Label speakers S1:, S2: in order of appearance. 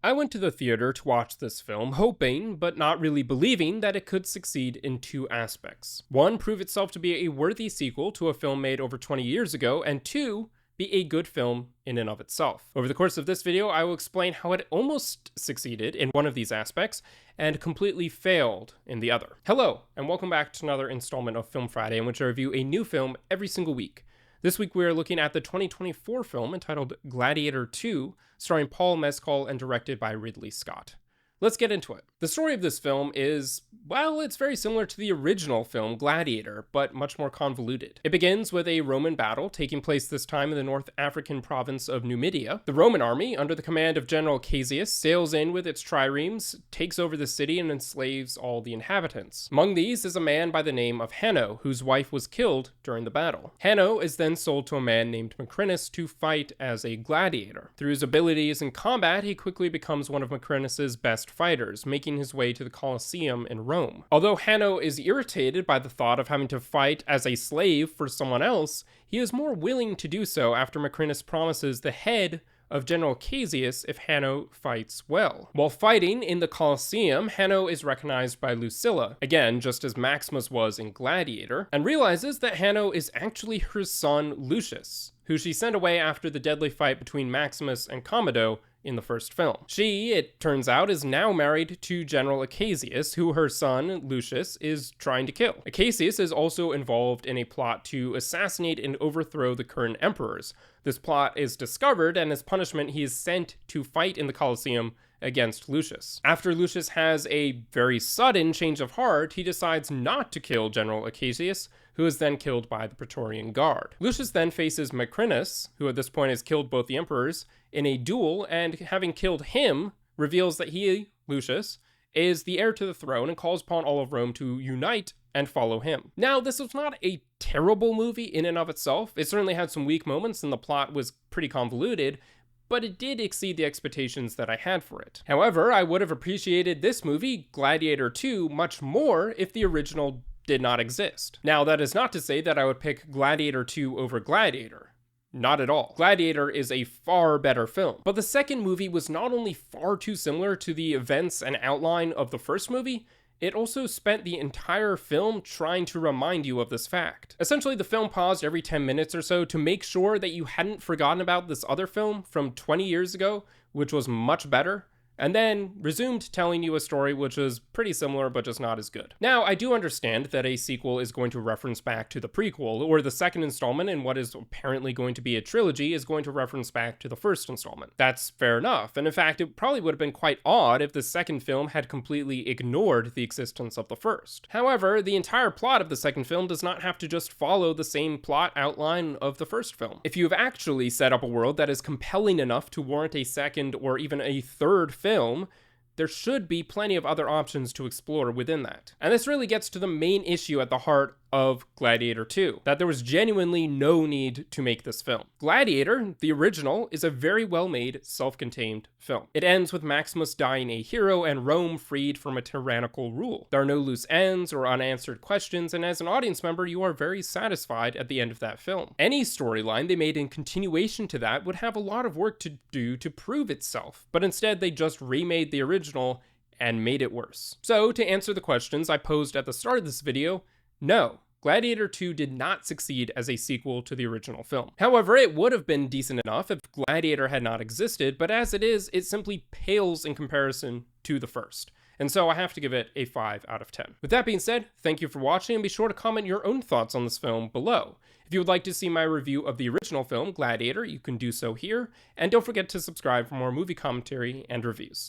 S1: I went to the theater to watch this film, hoping, but not really believing, that it could succeed in two aspects. One, prove itself to be a worthy sequel to a film made over 20 years ago, and two, be a good film in and of itself. Over the course of this video, I will explain how it almost succeeded in one of these aspects, and completely failed in the other. Hello, and welcome back to another installment of Film Friday, in which I review a new film every single week. This week we are looking at the 2024 film entitled Gladiator 2, starring Paul Mescal and directed by Ridley Scott. Let's get into it. The story of this film is, well, it's very similar to the original film Gladiator, but much more convoluted. It begins with a Roman battle taking place this time in the North African province of Numidia. The Roman army, under the command of General Caesius, sails in with its triremes, takes over the city, and enslaves all the inhabitants. Among these is a man by the name of Hanno, whose wife was killed during the battle. Hanno is then sold to a man named Macrinus to fight as a gladiator. Through his abilities in combat, he quickly becomes one of Macrinus's best fighters, making his way to the Colosseum in Rome. Although Hanno is irritated by the thought of having to fight as a slave for someone else, he is more willing to do so after Macrinus promises the head of General Caesius if Hanno fights well. While fighting in the Colosseum, Hanno is recognized by Lucilla, again just as Maximus was in Gladiator, and realizes that Hanno is actually her son Lucius, who she sent away after the deadly fight between Maximus and Commodus in the first film. She, it turns out, is now married to General Caesius, who her son, Lucius, is trying to kill. Caesius is also involved in a plot to assassinate and overthrow the current emperors. This plot is discovered, and as punishment, he is sent to fight in the Colosseum against Lucius. After Lucius has a very sudden change of heart, he decides not to kill General Caesius, who is then killed by the Praetorian Guard. Lucius then faces Macrinus, who at this point has killed both the emperors, in a duel, and having killed him, reveals that he, Lucius, is the heir to the throne and calls upon all of Rome to unite and follow him. Now, this was not a terrible movie in and of itself. It certainly had some weak moments and the plot was pretty convoluted, but it did exceed the expectations that I had for it. However, I would have appreciated this movie, Gladiator 2, much more if the original did not exist. Now, that is not to say that I would pick Gladiator 2 over Gladiator. Not at all. Gladiator is a far better film. But the second movie was not only far too similar to the events and outline of the first movie, it also spent the entire film trying to remind you of this fact. Essentially, the film paused every 10 minutes or so to make sure that you hadn't forgotten about this other film from 20 years ago, which was much better, and then resumed telling you a story which was pretty similar but just not as good. Now, I do understand that a sequel is going to reference back to the prequel, or the second installment in what is apparently going to be a trilogy is going to reference back to the first installment. That's fair enough, and in fact, it probably would have been quite odd if the second film had completely ignored the existence of the first. However, the entire plot of the second film does not have to just follow the same plot outline of the first film. If you have actually set up a world that is compelling enough to warrant a second or even a third film, there should be plenty of other options to explore within that. And this really gets to the main issue at the heart of Gladiator 2, that there was genuinely no need to make this film. Gladiator, the original, is a very well-made, self-contained film. It ends with Maximus dying a hero and Rome freed from a tyrannical rule. There are no loose ends or unanswered questions, and as an audience member, you are very satisfied at the end of that film. Any storyline they made in continuation to that would have a lot of work to do to prove itself, but instead they just remade the original and made it worse. So, to answer the questions I posed at the start of this video, no, Gladiator 2 did not succeed as a sequel to the original film. However, it would have been decent enough if Gladiator had not existed, but as it is, it simply pales in comparison to the first. And so I have to give it a 5 out of 10. With that being said, thank you for watching, and be sure to comment your own thoughts on this film below. If you would like to see my review of the original film, Gladiator, you can do so here, and don't forget to subscribe for more movie commentary and reviews.